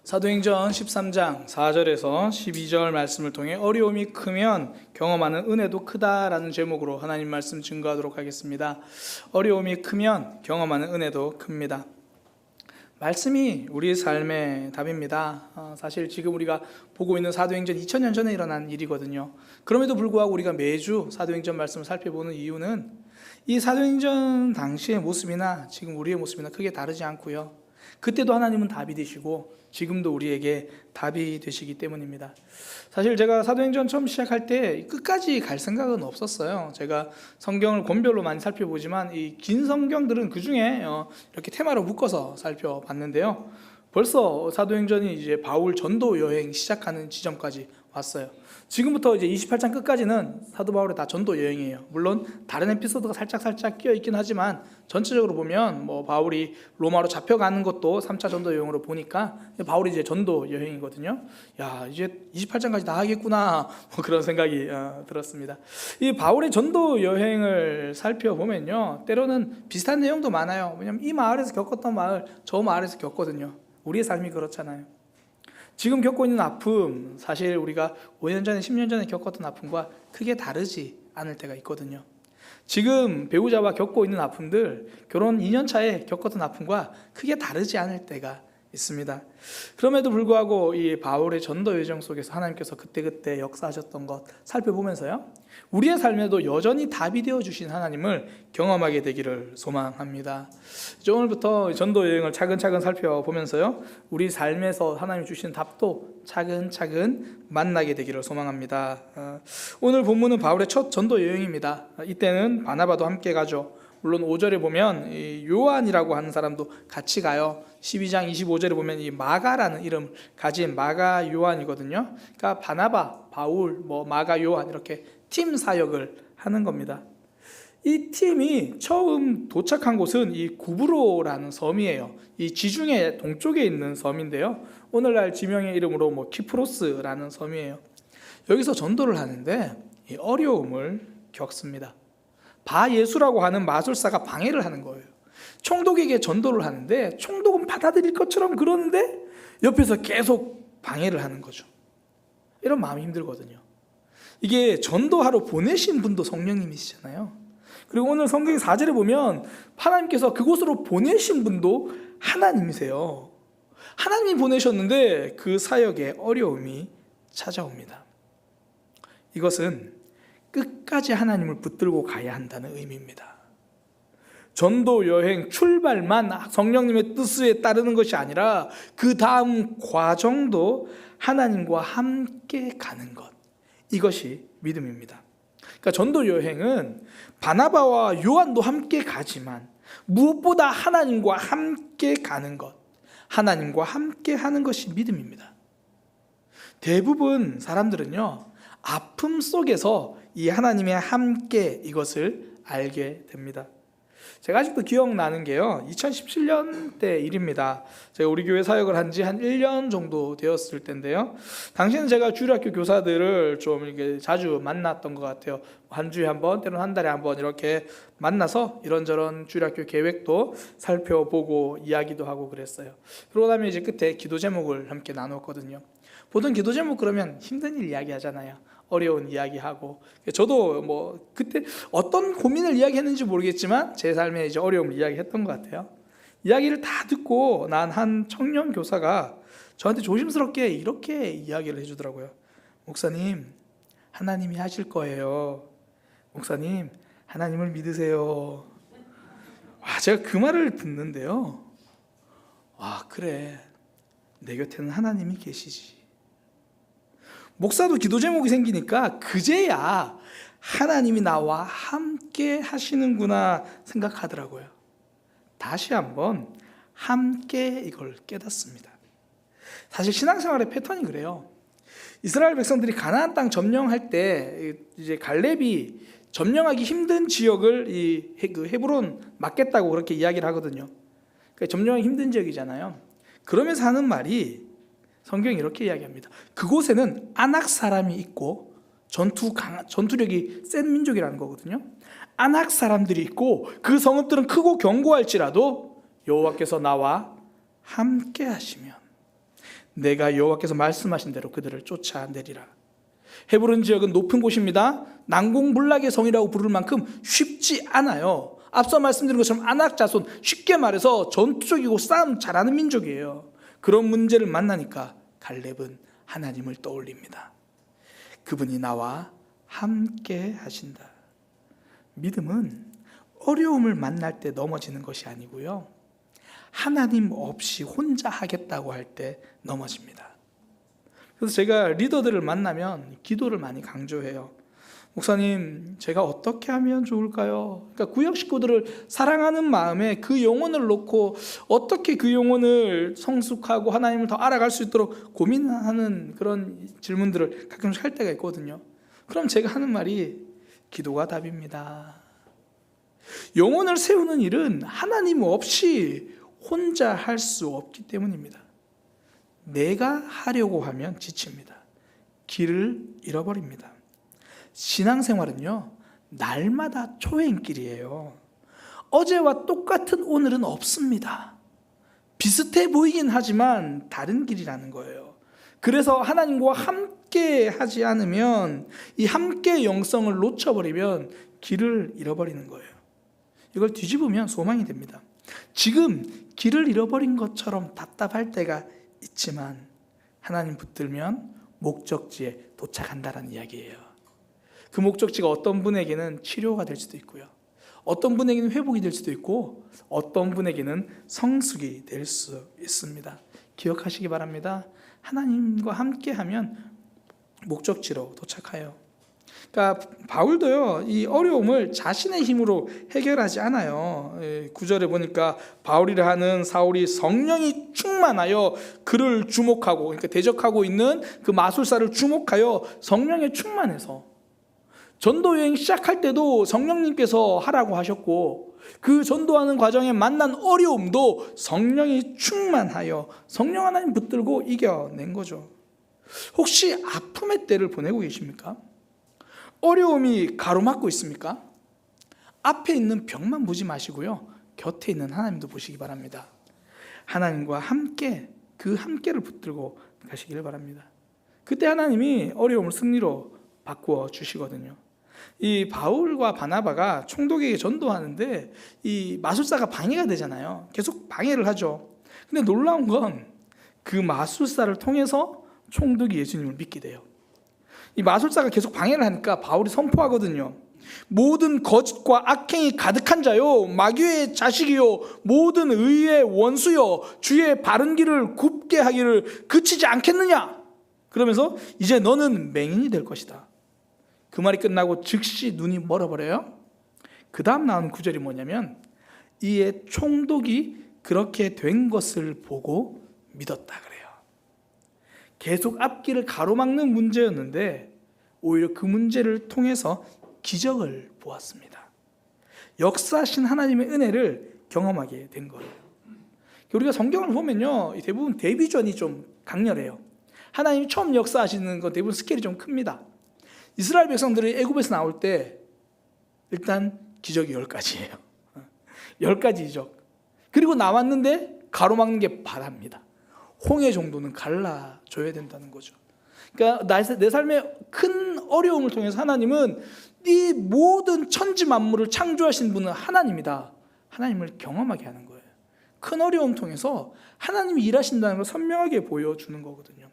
사도행전 13장 4절에서 12절 말씀을 통해 어려움이 크면 경험하는 은혜도 크다라는 제목으로 하나님 말씀 증거하도록 하겠습니다. 어려움이 크면 경험하는 은혜도 큽니다. 말씀이 우리의 삶의 답입니다. 사실 지금 우리가 보고 있는 사도행전 2000년 전에 일어난 일이거든요. 그럼에도 불구하고 우리가 매주 사도행전 말씀을 살펴보는 이유는 이 사도행전 당시의 모습이나 지금 우리의 모습이나 크게 다르지 않고요. 그때도 하나님은 답이 되시고 지금도 우리에게 답이 되시기 때문입니다. 사실 제가 사도행전 처음 시작할 때 끝까지 갈 생각은 없었어요. 제가 성경을 권별로 많이 살펴보지만 이 긴 성경들은 그 중에 이렇게 테마로 묶어서 살펴봤는데요. 벌써 사도행전이 이제 바울 전도 여행 시작하는 지점까지 왔어요. 지금부터 이제 28장 끝까지는 사도 바울의 다 전도 여행이에요. 물론 다른 에피소드가 살짝 끼어 있긴 하지만 전체적으로 보면 바울이 로마로 잡혀가는 것도 3차 전도 여행으로 보니까 바울이 이제 전도 여행이거든요. 야, 이제 28장까지 다 하겠구나. 그런 생각이 들었습니다. 이 바울의 전도 여행을 살펴보면요. 때로는 비슷한 내용도 많아요. 왜냐면 이 마을에서 겪었던 마을, 저 마을에서 겪거든요. 우리의 삶이 그렇잖아요. 지금 겪고 있는 아픔, 사실 우리가 5년 전에 10년 전에 겪었던 아픔과 크게 다르지 않을 때가 있거든요. 지금 배우자와 겪고 있는 아픔들, 결혼 2년 차에 겪었던 아픔과 크게 다르지 않을 때가 있습니다. 그럼에도 불구하고 이 바울의 전도 여정 속에서 하나님께서 그때그때 역사하셨던 것 살펴보면서요, 우리의 삶에도 여전히 답이 되어 주신 하나님을 경험하게 되기를 소망합니다. 이제 오늘부터 전도 여행을 차근차근 살펴보면서요, 우리 삶에서 하나님이 주시는 답도 차근차근 만나게 되기를 소망합니다. 오늘 본문은 바울의 첫 전도 여행입니다. 이때는 바나바도 함께 가죠. 물론 5절에 보면 요한이라고 하는 사람도 같이 가요. 12장 25절에 보면 이 마가라는 이름을 가진 마가 요한이거든요. 그러니까 바나바, 바울, 마가 요한 이렇게 팀 사역을 하는 겁니다. 이 팀이 처음 도착한 곳은 이 구브로라는 섬이에요. 이 지중해 동쪽에 있는 섬인데요. 오늘날 지명의 이름으로 키프로스라는 섬이에요. 여기서 전도를 하는데 이 어려움을 겪습니다. 바예수라고 하는 마술사가 방해를 하는 거예요. 총독에게 전도를 하는데 총독은 받아들일 것처럼 그러는데 옆에서 계속 방해를 하는 거죠. 이런 마음이 힘들거든요. 이게 전도하러 보내신 분도 성령님이시잖아요. 그리고 오늘 성경의 4절에 보면 하나님께서 그곳으로 보내신 분도 하나님이세요. 하나님이 보내셨는데 그 사역에 어려움이 찾아옵니다. 이것은 끝까지 하나님을 붙들고 가야 한다는 의미입니다. 전도 여행 출발만 성령님의 뜻에 따르는 것이 아니라 그 다음 과정도 하나님과 함께 가는 것, 이것이 믿음입니다. 그러니까 전도 여행은 바나바와 요한도 함께 가지만 무엇보다 하나님과 함께 가는 것, 하나님과 함께 하는 것이 믿음입니다. 대부분 사람들은요, 아픔 속에서 이 하나님의 함께 이것을 알게 됩니다. 제가 아직도 기억나는 게요, 2017년 때 일입니다. 제가 우리 교회 사역을 한 지 한 1년 정도 되었을 텐데요. 당시에는 제가 주일학교 교사들을 좀 이렇게 자주 만났던 것 같아요. 한 주에 한 번, 때로는 한 달에 한 번 이렇게 만나서 이런저런 주일학교 계획도 살펴보고 이야기도 하고 그랬어요. 그러고 나면 이제 끝에 기도 제목을 함께 나눴거든요. 보통 기도 제목 그러면 힘든 일 이야기 하잖아요. 어려운 이야기하고. 저도 그때 어떤 고민을 이야기했는지 모르겠지만 제 삶에 이제 어려움을 이야기했던 것 같아요. 이야기를 다 듣고 난 한 청년 교사가 저한테 조심스럽게 이렇게 이야기를 해주더라고요. 목사님, 하나님이 하실 거예요. 목사님, 하나님을 믿으세요. 제가 그 말을 듣는데요, 그래, 내 곁에는 하나님이 계시지. 목사도 기도 제목이 생기니까 그제야 하나님이 나와 함께 하시는구나 생각하더라고요. 다시 한번 함께 이걸 깨닫습니다. 사실 신앙생활의 패턴이 그래요. 이스라엘 백성들이 가나안 땅 점령할 때 이제 갈렙이 점령하기 힘든 지역을 그 헤브론 맡겠다고 그렇게 이야기를 하거든요. 그러니까 점령하기 힘든 지역이잖아요. 그러면서 하는 말이, 성경이 이렇게 이야기합니다. 그곳에는 아낙 사람이 있고 전투력이 센 민족이라는 거거든요. 아낙 사람들이 있고 그 성읍들은 크고 견고할지라도 여호와께서 나와 함께 하시면 내가 여호와께서 말씀하신 대로 그들을 쫓아내리라. 헤브론 지역은 높은 곳입니다. 난공불락의 성이라고 부를 만큼 쉽지 않아요. 앞서 말씀드린 것처럼 아낙 자손, 쉽게 말해서 전투적이고 싸움 잘하는 민족이에요. 그런 문제를 만나니까 갈렙은 하나님을 떠올립니다. 그분이 나와 함께 하신다. 믿음은 어려움을 만날 때 넘어지는 것이 아니고요, 하나님 없이 혼자 하겠다고 할 때 넘어집니다. 그래서 제가 리더들을 만나면 기도를 많이 강조해요. 목사님, 제가 어떻게 하면 좋을까요? 그러니까 구역 식구들을 사랑하는 마음에 그 영혼을 놓고 어떻게 그 영혼을 성숙하고 하나님을 더 알아갈 수 있도록 고민하는 그런 질문들을 가끔씩 할 때가 있거든요. 그럼 제가 하는 말이 기도가 답입니다. 영혼을 세우는 일은 하나님 없이 혼자 할 수 없기 때문입니다. 내가 하려고 하면 지칩니다. 길을 잃어버립니다. 신앙생활은요, 날마다 초행길이에요. 어제와 똑같은 오늘은 없습니다. 비슷해 보이긴 하지만 다른 길이라는 거예요. 그래서 하나님과 함께 하지 않으면, 이 함께 영성을 놓쳐버리면 길을 잃어버리는 거예요. 이걸 뒤집으면 소망이 됩니다. 지금 길을 잃어버린 것처럼 답답할 때가 있지만 하나님 붙들면 목적지에 도착한다는 이야기예요. 그 목적지가 어떤 분에게는 치료가 될 수도 있고요, 어떤 분에게는 회복이 될 수도 있고, 어떤 분에게는 성숙이 될 수 있습니다. 기억하시기 바랍니다. 하나님과 함께하면 목적지로 도착해요. 그러니까 바울도요, 이 어려움을 자신의 힘으로 해결하지 않아요. 9절에 보니까 바울이라 하는 사울이 성령이 충만하여 그를 주목하고, 그러니까 대적하고 있는 그 마술사를 주목하여 성령에 충만해서, 전도 여행 시작할 때도 성령님께서 하라고 하셨고, 그 전도하는 과정에 만난 어려움도 성령이 충만하여 성령 하나님 붙들고 이겨낸 거죠. 혹시 아픔의 때를 보내고 계십니까? 어려움이 가로막고 있습니까? 앞에 있는 벽만 보지 마시고요, 곁에 있는 하나님도 보시기 바랍니다. 하나님과 함께, 그 함께를 붙들고 가시기를 바랍니다. 그때 하나님이 어려움을 승리로 바꾸어 주시거든요. 이 바울과 바나바가 총독에게 전도하는데 이 마술사가 방해가 되잖아요. 계속 방해를 하죠. 근데 놀라운 건 그 마술사를 통해서 총독이 예수님을 믿게 돼요. 이 마술사가 계속 방해를 하니까 바울이 선포하거든요. 모든 거짓과 악행이 가득한 자요, 마귀의 자식이요, 모든 의의 원수요, 주의 바른 길을 굽게 하기를 그치지 않겠느냐. 그러면서 이제 너는 맹인이 될 것이다. 그 말이 끝나고 즉시 눈이 멀어버려요. 그 다음 나오는 구절이 뭐냐면, 이에 총독이 그렇게 된 것을 보고 믿었다 그래요. 계속 앞길을 가로막는 문제였는데 오히려 그 문제를 통해서 기적을 보았습니다. 역사하신 하나님의 은혜를 경험하게 된 거예요. 우리가 성경을 보면요, 대부분 데뷔전이 좀 강렬해요. 하나님이 처음 역사하시는 건 대부분 스케일이 좀 큽니다. 이스라엘 백성들이 애굽에서 나올 때 일단 기적이 10가지예요. 10가지 기적. 그리고 나왔는데 가로막는 게 바다입니다. 홍해 정도는 갈라줘야 된다는 거죠. 그러니까 내 삶의 큰 어려움을 통해서 하나님은 이 모든 천지 만물을 창조하신 분은 하나님이다, 하나님을 경험하게 하는 거예요. 큰 어려움 통해서 하나님이 일하신다는 걸 선명하게 보여주는 거거든요.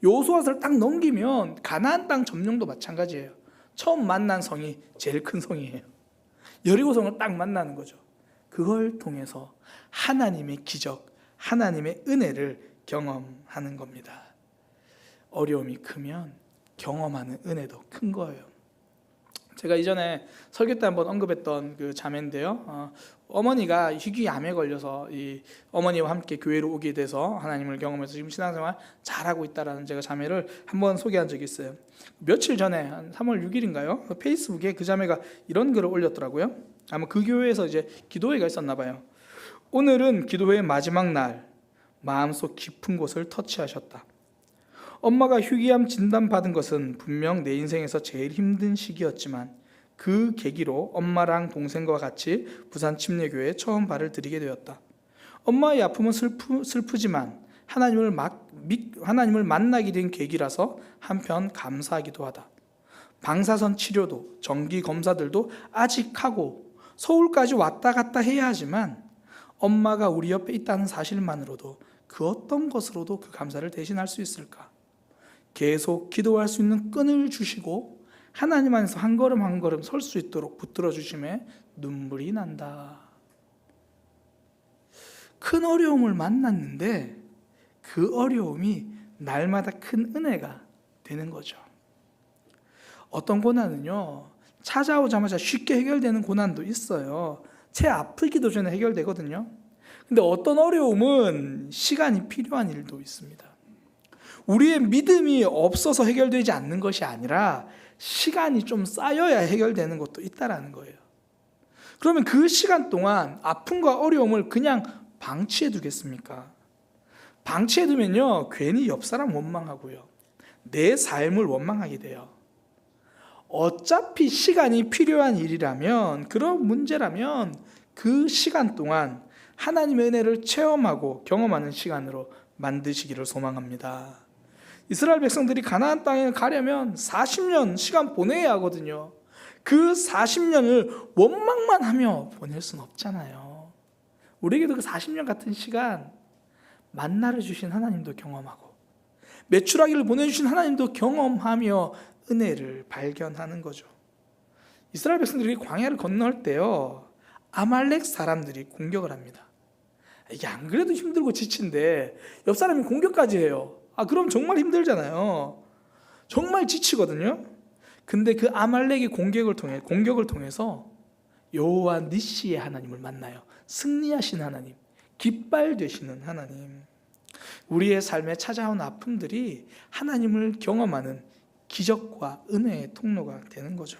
여호수아서를 딱 넘기면 가나안 땅 점령도 마찬가지예요. 처음 만난 성이 제일 큰 성이에요. 여리고성을 딱 만나는 거죠. 그걸 통해서 하나님의 기적, 하나님의 은혜를 경험하는 겁니다. 어려움이 크면 경험하는 은혜도 큰 거예요. 제가 이전에 설교 때 한번 언급했던 그 자매인데요, 어머니가 희귀암에 걸려서 이 어머니와 함께 교회로 오게 돼서 하나님을 경험해서 지금 신앙생활 잘하고 있다라는 제가 자매를 한번 소개한 적이 있어요. 며칠 전에 한 3월 6일인가요? 페이스북에 그 자매가 이런 글을 올렸더라고요. 아마 그 교회에서 이제 기도회가 있었나 봐요. 오늘은 기도회의 마지막 날, 마음속 깊은 곳을 터치하셨다. 엄마가 희귀암 진단받은 것은 분명 내 인생에서 제일 힘든 시기였지만 그 계기로 엄마랑 동생과 같이 부산 침례교회에 처음 발을 들이게 되었다. 엄마의 아픔은 슬프지만 하나님을 하나님을 만나게 된 계기라서 한편 감사하기도 하다. 방사선 치료도 정기 검사들도 아직 하고 서울까지 왔다 갔다 해야 하지만 엄마가 우리 옆에 있다는 사실만으로도 그 어떤 것으로도 그 감사를 대신할 수 있을까? 계속 기도할 수 있는 끈을 주시고 하나님 안에서 한 걸음 한 걸음 설 수 있도록 붙들어 주심에 눈물이 난다. 큰 어려움을 만났는데 그 어려움이 날마다 큰 은혜가 되는 거죠. 어떤 고난은요, 찾아오자마자 쉽게 해결되는 고난도 있어요. 채 아프기도 전에 해결되거든요. 근데 어떤 어려움은 시간이 필요한 일도 있습니다. 우리의 믿음이 없어서 해결되지 않는 것이 아니라 시간이 좀 쌓여야 해결되는 것도 있다라는 거예요. 그러면 그 시간 동안 아픔과 어려움을 그냥 방치해 두겠습니까? 방치해 두면요, 괜히 옆 사람 원망하고요, 내 삶을 원망하게 돼요. 어차피 시간이 필요한 일이라면, 그런 문제라면 그 시간 동안 하나님의 은혜를 체험하고 경험하는 시간으로 만드시기를 소망합니다. 이스라엘 백성들이 가나안 땅에 가려면 40년 시간 보내야 하거든요. 그 40년을 원망만 하며 보낼 수는 없잖아요. 우리에게도 그 40년 같은 시간 만나를 주신 하나님도 경험하고 메추라기를 보내주신 하나님도 경험하며 은혜를 발견하는 거죠. 이스라엘 백성들이 광야를 건널 때요, 아말렉 사람들이 공격을 합니다. 이게 안 그래도 힘들고 지친데 옆 사람이 공격까지 해요. 그럼 정말 힘들잖아요. 정말 지치거든요. 근데 그 아말렉의 공격을 통해서 여호와 니시의 하나님을 만나요. 승리하신 하나님, 깃발 되시는 하나님. 우리의 삶에 찾아온 아픔들이 하나님을 경험하는 기적과 은혜의 통로가 되는 거죠.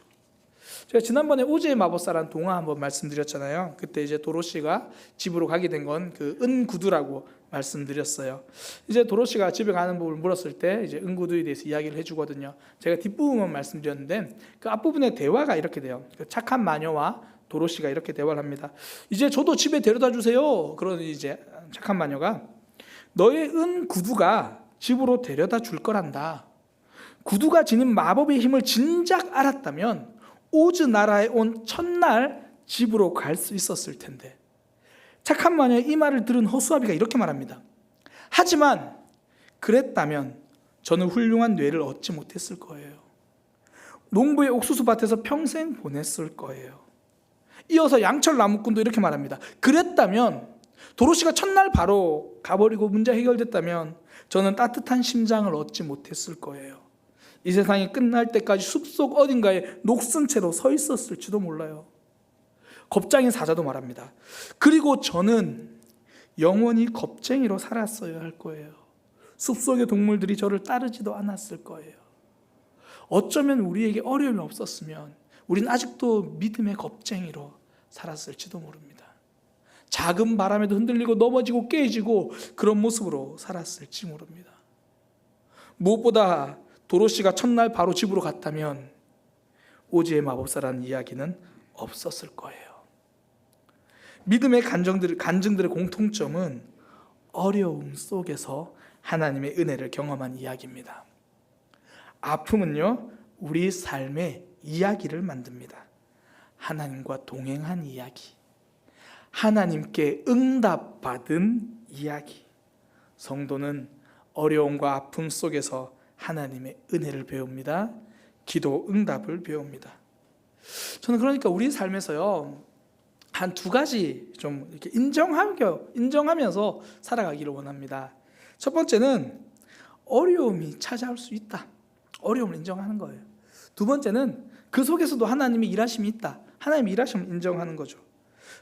제가 지난번에 오즈의 마법사라는 동화 한번 말씀드렸잖아요. 그때 이제 도로시가 집으로 가게 된 건 그 은구두라고 말씀드렸어요. 이제 도로시가 집에 가는 법을 물었을 때 이제 은구두에 대해서 이야기를 해주거든요. 제가 뒷부분만 말씀드렸는데 그 앞부분의 대화가 이렇게 돼요. 그 착한 마녀와 도로시가 이렇게 대화를 합니다. 이제 저도 집에 데려다 주세요. 그러니 이제 착한 마녀가 너의 은구두가 집으로 데려다 줄 거란다. 구두가 지닌 마법의 힘을 진작 알았다면 오즈 나라에 온 첫날 집으로 갈 수 있었을 텐데. 착한 마녀의 이 말을 들은 허수아비가 이렇게 말합니다. 하지만 그랬다면 저는 훌륭한 뇌를 얻지 못했을 거예요. 농부의 옥수수 밭에서 평생 보냈을 거예요. 이어서 양철 나무꾼도 이렇게 말합니다. 그랬다면 도로시가 첫날 바로 가버리고 문제 해결됐다면 저는 따뜻한 심장을 얻지 못했을 거예요. 이 세상이 끝날 때까지 숲속 어딘가에 녹슨 채로 서 있었을지도 몰라요. 겁쟁이 사자도 말합니다. 그리고 저는 영원히 겁쟁이로 살았어야 할 거예요. 숲속의 동물들이 저를 따르지도 않았을 거예요. 어쩌면 우리에게 어려움이 없었으면 우리는 아직도 믿음의 겁쟁이로 살았을지도 모릅니다. 작은 바람에도 흔들리고 넘어지고 깨지고 그런 모습으로 살았을지 모릅니다. 무엇보다 도로시가 첫날 바로 집으로 갔다면 오즈의 마법사라는 이야기는 없었을 거예요. 믿음의 간증들의 공통점은 어려움 속에서 하나님의 은혜를 경험한 이야기입니다. 아픔은요, 우리 삶의 이야기를 만듭니다. 하나님과 동행한 이야기, 하나님께 응답받은 이야기. 성도는 어려움과 아픔 속에서 하나님의 은혜를 배웁니다. 기도 응답을 배웁니다. 저는 그러니까 우리 삶에서요, 한 두 가지 좀 이렇게 인정하면서 살아가기를 원합니다. 첫 번째는 어려움이 찾아올 수 있다. 어려움을 인정하는 거예요. 두 번째는 그 속에서도 하나님의 일하심이 있다. 하나님의 일하심을 인정하는 거죠.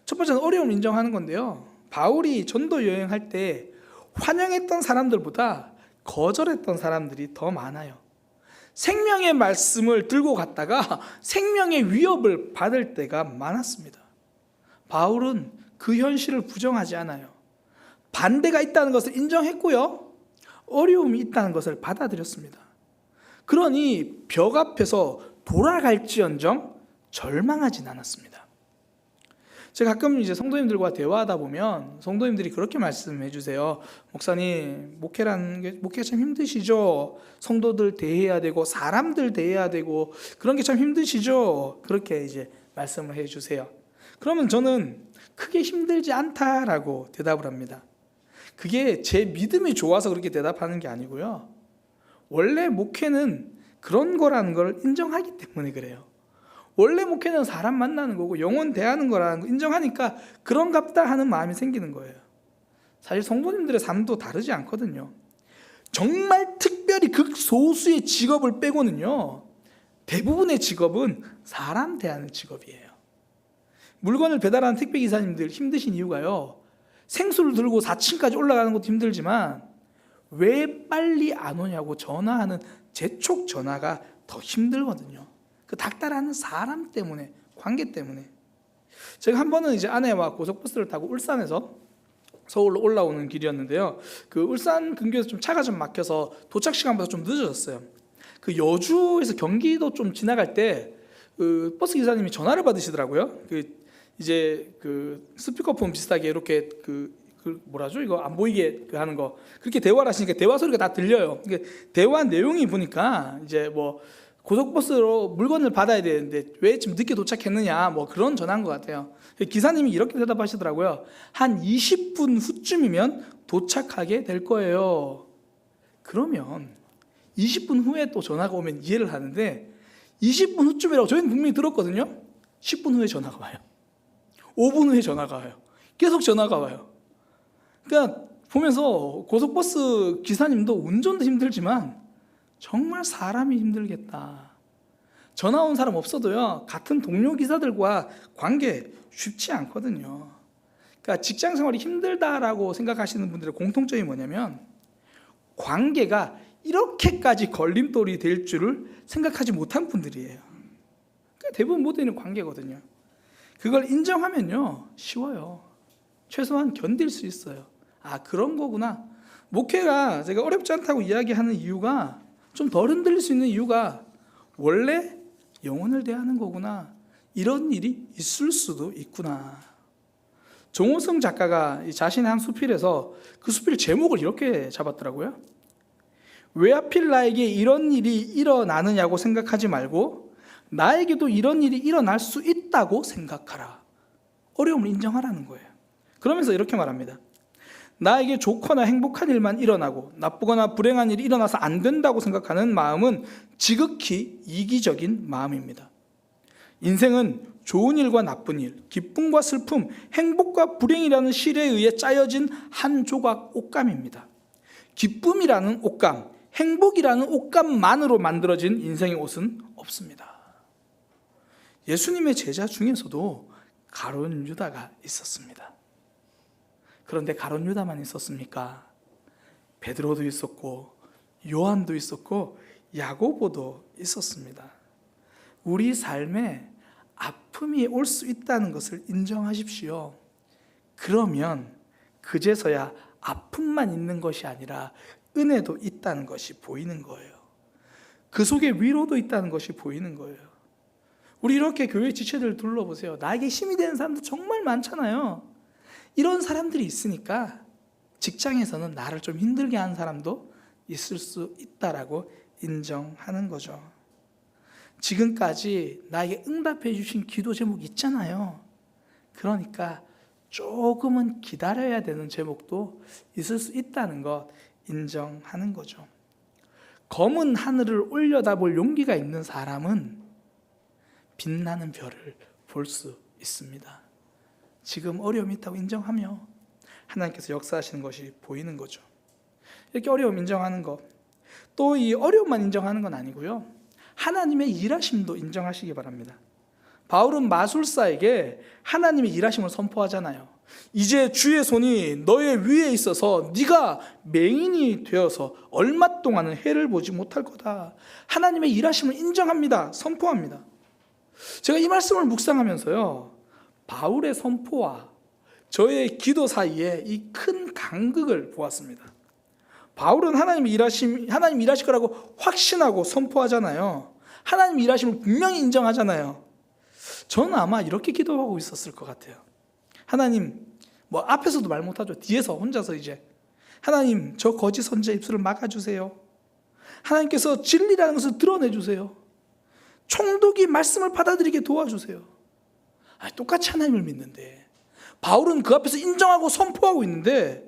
첫 번째는 어려움을 인정하는 건데요. 바울이 전도 여행할 때 환영했던 사람들보다 거절했던 사람들이 더 많아요. 생명의 말씀을 들고 갔다가 생명의 위협을 받을 때가 많았습니다. 바울은 그 현실을 부정하지 않아요. 반대가 있다는 것을 인정했고요, 어려움이 있다는 것을 받아들였습니다. 그러니 벽 앞에서 돌아갈지언정 절망하진 않았습니다. 제가 가끔 이제 성도님들과 대화하다 보면 성도님들이 그렇게 말씀해 주세요. 목사님, 목회가 참 힘드시죠? 성도들 대해야 되고 사람들 대해야 되고 그런 게 참 힘드시죠? 그렇게 이제 말씀을 해 주세요. 그러면 저는 크게 힘들지 않다라고 대답을 합니다. 그게 제 믿음이 좋아서 그렇게 대답하는 게 아니고요. 원래 목회는 그런 거라는 걸 인정하기 때문에 그래요. 원래 목회는 사람 만나는 거고 영혼 대하는 거라는 거 인정하니까 그런갑다 하는 마음이 생기는 거예요. 사실 성도님들의 삶도 다르지 않거든요. 정말 특별히 극소수의 직업을 빼고는요, 대부분의 직업은 사람 대하는 직업이에요. 물건을 배달하는 택배기사님들 힘드신 이유가요, 생수를 들고 4층까지 올라가는 것도 힘들지만 왜 빨리 안 오냐고 전화하는 재촉 전화가 더 힘들거든요. 그 닥달하는 사람 때문에, 관계 때문에. 제가 한 번은 이제 아내와 고속버스를 타고 울산에서 서울로 올라오는 길이었는데요. 그 울산 근교에서 좀 차가 좀 막혀서 도착 시간보다 좀 늦어졌어요. 그 여주에서 경기도 좀 지나갈 때 그 버스 기사님이 전화를 받으시더라고요. 이제 그 스피커폰 비슷하게 이렇게 그 뭐라죠? 이거 안 보이게 하는 거. 그렇게 대화를 하시니까 대화 소리가 다 들려요. 대화 내용이 보니까 이제 뭐 고속버스로 물건을 받아야 되는데 왜 지금 늦게 도착했느냐, 뭐 그런 전화인 것 같아요. 기사님이 이렇게 대답하시더라고요. 한 20분 후쯤이면 도착하게 될 거예요. 그러면 20분 후에 또 전화가 오면 이해를 하는데 20분 후쯤이라고 저희는 분명히 들었거든요. 10분 후에 전화가 와요. 5분 후에 전화가 와요. 계속 전화가 와요. 그러니까 보면서 고속버스 기사님도 운전도 힘들지만 정말 사람이 힘들겠다. 전화 온 사람 없어도요, 같은 동료 기사들과 관계 쉽지 않거든요. 그러니까 직장 생활이 힘들다라고 생각하시는 분들의 공통점이 뭐냐면 관계가 이렇게까지 걸림돌이 될 줄을 생각하지 못한 분들이에요. 그러니까 대부분 모두는 관계거든요. 그걸 인정하면요, 쉬워요. 최소한 견딜 수 있어요. 아, 그런 거구나. 목회가 제가 어렵지 않다고 이야기하는 이유가, 좀 덜 흔들릴 수 있는 이유가 원래 영혼을 대하는 거구나, 이런 일이 있을 수도 있구나. 정호성 작가가 자신의 한 수필에서 그 수필 제목을 이렇게 잡았더라고요. 왜 하필 나에게 이런 일이 일어나느냐고 생각하지 말고 나에게도 이런 일이 일어날 수 있다고 생각하라. 어려움을 인정하라는 거예요. 그러면서 이렇게 말합니다. 나에게 좋거나 행복한 일만 일어나고 나쁘거나 불행한 일이 일어나서 안 된다고 생각하는 마음은 지극히 이기적인 마음입니다. 인생은 좋은 일과 나쁜 일, 기쁨과 슬픔, 행복과 불행이라는 실에 의해 짜여진 한 조각 옷감입니다. 기쁨이라는 옷감, 행복이라는 옷감만으로 만들어진 인생의 옷은 없습니다. 예수님의 제자 중에서도 가룟 유다가 있었습니다. 그런데 가룟 유다만 있었습니까? 베드로도 있었고 요한도 있었고 야고보도 있었습니다. 우리 삶에 아픔이 올 수 있다는 것을 인정하십시오. 그러면 그제서야 아픔만 있는 것이 아니라 은혜도 있다는 것이 보이는 거예요. 그 속에 위로도 있다는 것이 보이는 거예요. 우리 이렇게 교회 지체들 둘러보세요. 나에게 힘이 되는 사람들 정말 많잖아요. 이런 사람들이 있으니까 직장에서는 나를 좀 힘들게 하는 사람도 있을 수 있다라고 인정하는 거죠. 지금까지 나에게 응답해 주신 기도 제목 있잖아요. 그러니까 조금은 기다려야 되는 제목도 있을 수 있다는 것 인정하는 거죠. 검은 하늘을 올려다볼 용기가 있는 사람은 빛나는 별을 볼 수 있습니다. 지금 어려움이 있다고 인정하며 하나님께서 역사하시는 것이 보이는 거죠. 이렇게 어려움 인정하는 것, 또 이 어려움만 인정하는 건 아니고요, 하나님의 일하심도 인정하시기 바랍니다. 바울은 마술사에게 하나님의 일하심을 선포하잖아요. 이제 주의 손이 너의 위에 있어서 네가 맹인이 되어서 얼마 동안은 해를 보지 못할 거다. 하나님의 일하심을 인정합니다. 선포합니다. 제가 이 말씀을 묵상하면서요, 바울의 선포와 저의 기도 사이에 이 큰 간극을 보았습니다. 바울은 하나님 일하실 거라고 확신하고 선포하잖아요. 하나님 일하심을 분명히 인정하잖아요. 저는 아마 이렇게 기도하고 있었을 것 같아요. 하나님, 뭐 앞에서도 말 못하죠. 뒤에서 혼자서 이제 하나님, 저 거짓 선지자 입술을 막아주세요. 하나님께서 진리라는 것을 드러내주세요. 총독이 말씀을 받아들이게 도와주세요. 똑같이 하나님을 믿는데, 바울은 그 앞에서 인정하고 선포하고 있는데,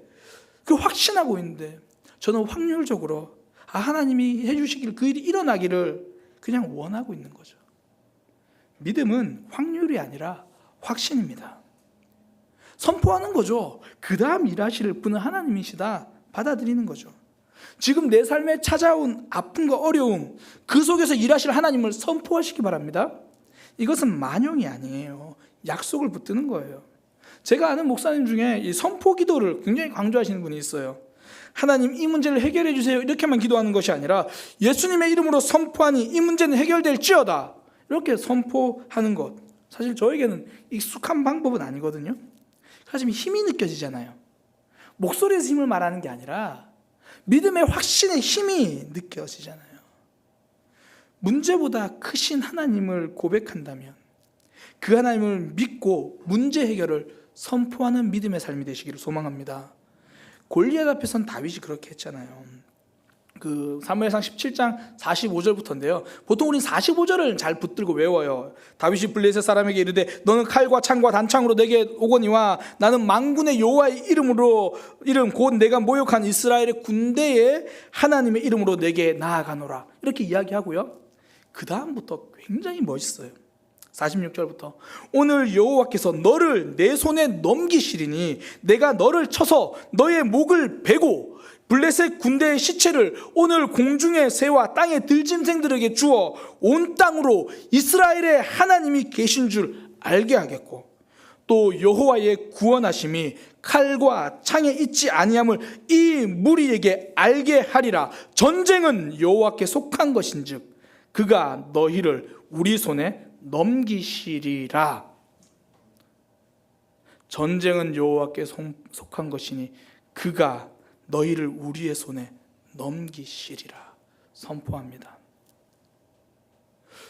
그 확신하고 있는데, 저는 확률적으로 하나님이 해주시길 그 일이 일어나기를 그냥 원하고 있는 거죠. 믿음은 확률이 아니라 확신입니다. 선포하는 거죠. 그 다음 일하실 분은 하나님이시다 받아들이는 거죠. 지금 내 삶에 찾아온 아픔과 어려움, 그 속에서 일하실 하나님을 선포하시기 바랍니다. 이것은 만용이 아니에요. 약속을 붙드는 거예요. 제가 아는 목사님 중에 이 선포 기도를 굉장히 강조하시는 분이 있어요. 하나님, 이 문제를 해결해 주세요, 이렇게만 기도하는 것이 아니라 예수님의 이름으로 선포하니 이 문제는 해결될지어다, 이렇게 선포하는 것. 사실 저에게는 익숙한 방법은 아니거든요. 하지만 힘이 느껴지잖아요. 목소리에서 힘을 말하는 게 아니라 믿음의 확신의 힘이 느껴지잖아요. 문제보다 크신 하나님을 고백한다면 그 하나님을 믿고 문제 해결을 선포하는 믿음의 삶이 되시기를 소망합니다. 골리앗 앞에선 다윗이 그렇게 했잖아요. 그 사무엘상 17장 45절부터인데요. 보통 우리는 45절을 잘 붙들고 외워요. 다윗이 블레셋 사람에게 이르되 너는 칼과 창과 단창으로 내게 오거니와 나는 만군의 여호와의 이름 곧 내가 모욕한 이스라엘의 군대의 하나님의 이름으로 내게 나아가노라, 이렇게 이야기하고요. 그 다음부터 굉장히 멋있어요. 46절부터 오늘 여호와께서 너를 내 손에 넘기시리니 내가 너를 쳐서 너의 목을 베고 블레셋 군대의 시체를 오늘 공중의 새와 땅의 들짐승들에게 주어 온 땅으로 이스라엘의 하나님이 계신 줄 알게 하겠고 또 여호와의 구원하심이 칼과 창에 있지 아니함을 이 무리에게 알게 하리라. 전쟁은 여호와께 속한 것인즉 그가 너희를 우리 손에 넘기시리라. 전쟁은 여호와께 속한 것이니 그가 너희를 우리의 손에 넘기시리라 선포합니다.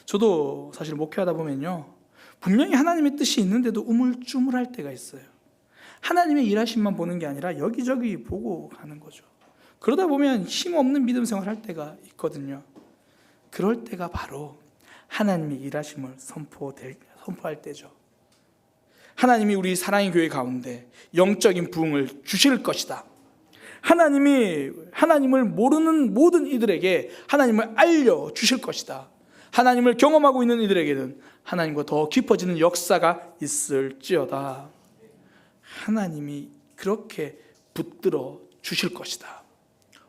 저도 사실 목회하다 보면요, 분명히 하나님의 뜻이 있는데도 우물쭈물할 때가 있어요. 하나님의 일하심만 보는 게 아니라 여기저기 보고 가는 거죠. 그러다 보면 힘없는 믿음 생활할 때가 있거든요. 그럴 때가 바로 하나님의 일하심을 선포할 때죠. 하나님이 우리 사랑의 교회 가운데 영적인 부흥을 주실 것이다. 하나님을 모르는 모든 이들에게 하나님을 알려주실 것이다. 하나님을 경험하고 있는 이들에게는 하나님과 더 깊어지는 역사가 있을지어다. 하나님이 그렇게 붙들어 주실 것이다.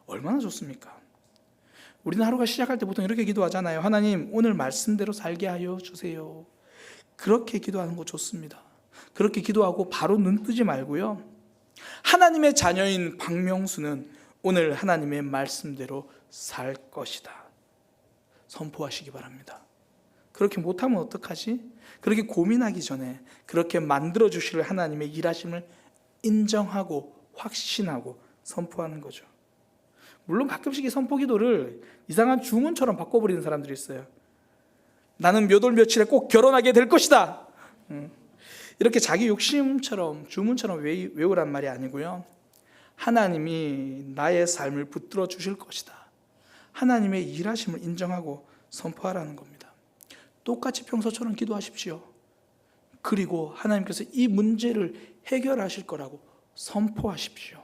얼마나 좋습니까? 우리는 하루가 시작할 때 보통 이렇게 기도하잖아요. 하나님, 오늘 말씀대로 살게 하여 주세요. 그렇게 기도하는 거 좋습니다. 그렇게 기도하고 바로 눈 뜨지 말고요, 하나님의 자녀인 박명수는 오늘 하나님의 말씀대로 살 것이다 선포하시기 바랍니다. 그렇게 못하면 어떡하지? 그렇게 고민하기 전에 그렇게 만들어주실 하나님의 일하심을 인정하고 확신하고 선포하는 거죠. 물론 가끔씩 이 선포 기도를 이상한 주문처럼 바꿔버리는 사람들이 있어요. 나는 몇 월 며칠에 꼭 결혼하게 될 것이다, 이렇게 자기 욕심처럼 주문처럼 외우란 말이 아니고요, 하나님이 나의 삶을 붙들어 주실 것이다, 하나님의 일하심을 인정하고 선포하라는 겁니다. 똑같이 평소처럼 기도하십시오. 그리고 하나님께서 이 문제를 해결하실 거라고 선포하십시오.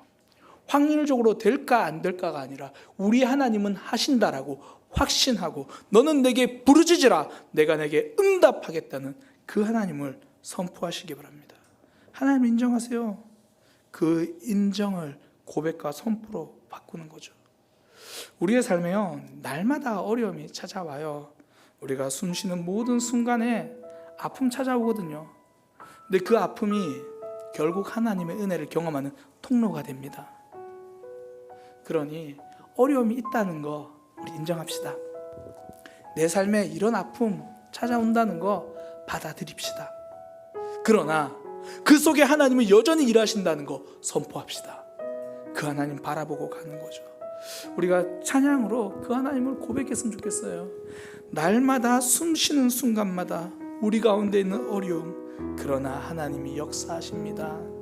확률적으로 될까 안 될까가 아니라 우리 하나님은 하신다라고 확신하고 너는 내게 부르짖으라 내가 내게 응답하겠다는 그 하나님을 선포하시기 바랍니다. 하나님 인정하세요. 그 인정을 고백과 선포로 바꾸는 거죠. 우리의 삶에요, 날마다 어려움이 찾아와요. 우리가 숨쉬는 모든 순간에 아픔 찾아오거든요. 근데 그 아픔이 결국 하나님의 은혜를 경험하는 통로가 됩니다. 그러니 어려움이 있다는 거 우리 인정합시다. 내 삶에 이런 아픔 찾아온다는 거 받아들입시다. 그러나 그 속에 하나님은 여전히 일하신다는 거 선포합시다. 그 하나님 바라보고 가는 거죠. 우리가 찬양으로 그 하나님을 고백했으면 좋겠어요. 날마다 숨쉬는 순간마다 우리 가운데 있는 어려움, 그러나 하나님이 역사하십니다.